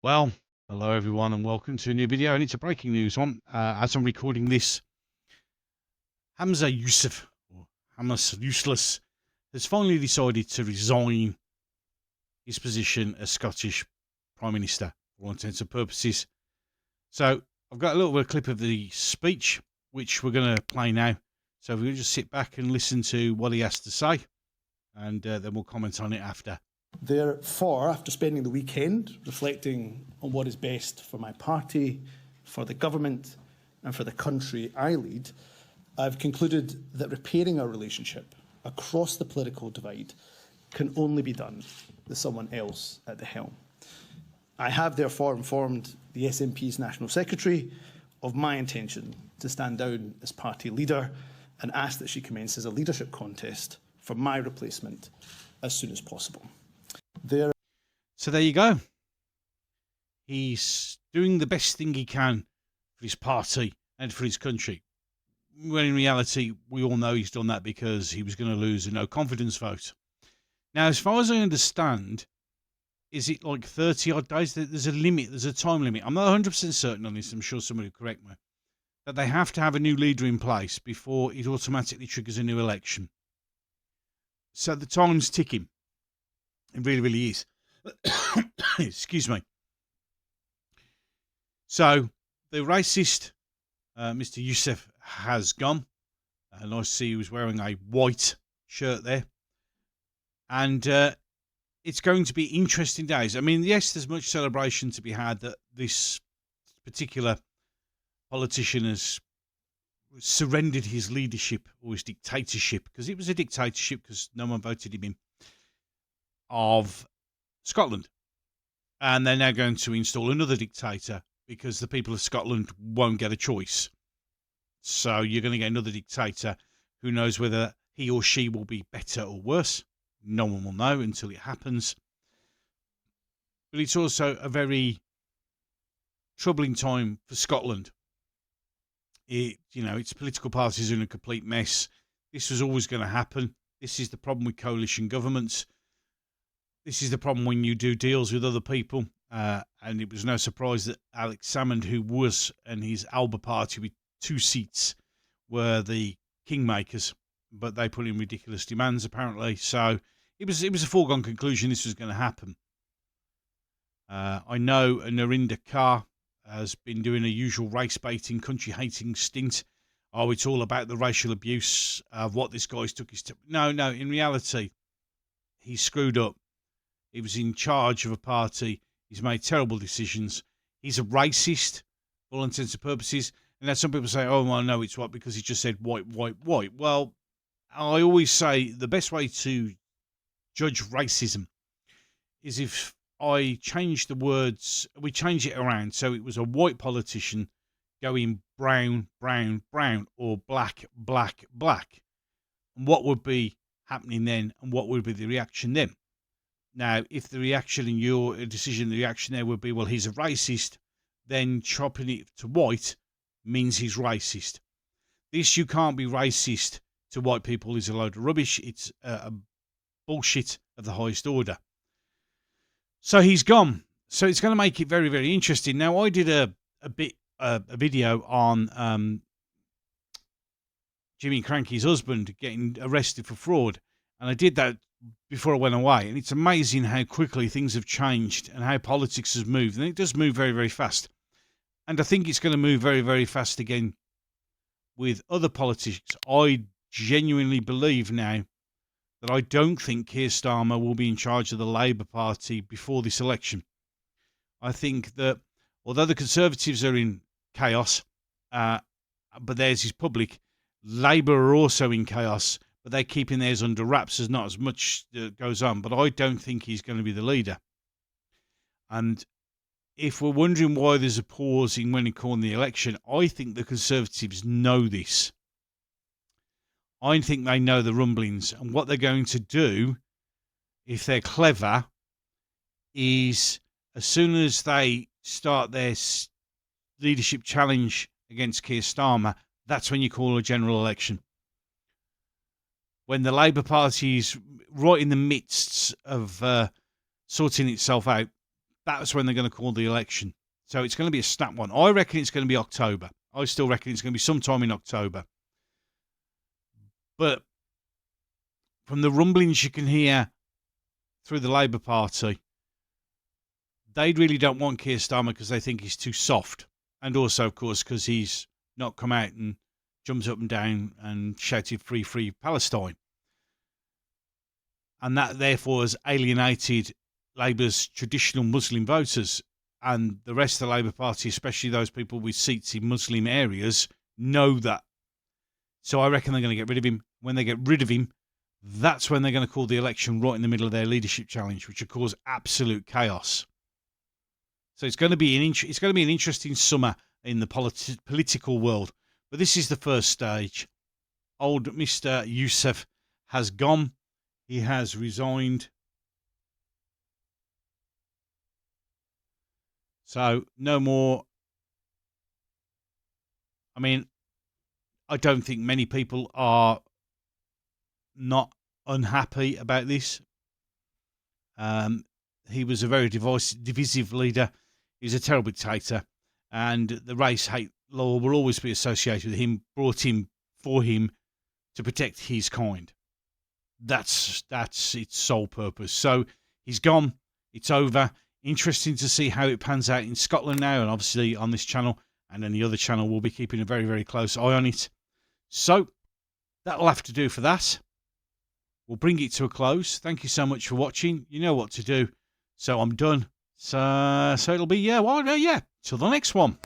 Well, hello everyone and welcome to a new video, and it's a breaking news one. As I'm recording this, Hamza Yusuf, or Hamas Useless, has finally decided to resign his position as Scottish Prime Minister for all intents and purposes. So I've got a little bit of clip of the speech, which we're going to play now. So we'll just sit back and listen to what he has to say, and then we'll comment on it after. Therefore, after spending the weekend reflecting on what is best for my party, for the government and for the country I lead, I've concluded that repairing our relationship across the political divide can only be done with someone else at the helm. I have therefore informed the SNP's National Secretary of my intention to stand down as party leader and ask that she commences a leadership contest for my replacement as soon as possible. So there you go. He's doing the best thing he can for his party and for his country. When in reality, we all know he's done that because he was going to lose a no confidence vote. Now, as far as I understand, is it like 30 odd days? There's a limit, there's a time limit. I'm not 100% certain on this. I'm sure somebody will correct me. That they have to have a new leader in place before it automatically triggers a new election. So the time's ticking. It really, really is. Excuse me. So the racist Mr. Youssef has gone. And I see he was wearing a white shirt there. And it's going to be interesting days. I mean, yes, there's much celebration to be had that this particular politician has surrendered his leadership or his dictatorship, because it was a dictatorship because no one voted him in, of Scotland. And they're now going to install another dictator because the people of Scotland won't get a choice. So you're going to get another dictator. Who knows whether he or she will be better or worse? No one will know until it happens. But it's also a troubling time for Scotland. Its political parties are in a complete mess. This was always going to happen. This is the problem with coalition governments. This is the problem when you do deals with other people. And it was no surprise that Alex Salmond, who was, and his Alba party with 2 seats, were the kingmakers. But they put in ridiculous demands, apparently. So it was a foregone conclusion this was going to happen. I know Narinder Kaur has been doing a usual race-baiting, country-hating stint. Oh, it's all about the racial abuse of what this guy's took his... No, in reality, he screwed up. He was in charge of a party. He's made terrible decisions. He's a racist, for all intents and purposes. And now some people say, oh, well, no, it's what? Because he just said white, white, white. Well, I always say the best way to judge racism is if I change the words, we change it around. So it was a white politician going brown, brown, brown, or black, black, black. And what would be happening then, and what would be the reaction then? Now, if the reaction in your decision, the reaction there would be, well, he's a racist, then chopping it to white means he's racist. This, you can't be racist to white people, is a load of rubbish. It's a bullshit of the highest order. So he's gone. So it's going to make it very, very interesting. Now, I did a video on Jimmy Cranky's husband getting arrested for fraud. And I did that before I went away. And it's amazing how quickly things have changed and how politics has moved. And it does move very, very fast. And I think it's going to move very, very fast again with other politics. I genuinely believe now that I don't think Keir Starmer will be in charge of the Labour Party before this election. I think that although the Conservatives are in chaos, but theirs is public, Labour are also in chaos, but they're keeping theirs under wraps. There's not as much that goes on, but I don't think he's going to be the leader. And if we're wondering why there's a pause in when he called the election, I think the Conservatives know this. I think they know the rumblings, and what they're going to do, if they're clever, is as soon as they start their leadership challenge against Keir Starmer, that's when you call a general election. When the Labour Party is right in the midst of sorting itself out, That's when they're going to call the election. So it's going to be a snap one. I reckon it's going to be October. I still reckon it's going to be sometime in October. But from the rumblings you can hear through the Labour Party, they really don't want Keir Starmer because they think he's too soft. And also, of course, because he's not come out and jumped up and down and shouted free, free Palestine. And that, therefore, has alienated Labour's traditional Muslim voters. And the rest of the Labour Party, especially those people with seats in Muslim areas, know that. So I reckon they're going to get rid of him. When they get rid of him, that's when they're going to call the election right in the middle of their leadership challenge, which will cause absolute chaos. So it's going to be an interesting summer in the political world. But this is the first stage. Old Mr. Youssef has gone. He has resigned. So no more. I mean, I don't think many people are not unhappy about this. He was a very divisive leader. He was a terrible dictator. And the race hate law will always be associated with him, brought in for him to protect his kind. That's its sole purpose. So he's gone. It's over. Interesting to see how it pans out in Scotland now, and obviously on this channel and any other channel, we'll be keeping a very, very close eye on it. So that'll have to do for that. We'll bring it to a close. Thank you so much for watching. You know what to do. So I'm done. So it'll be, till the next one.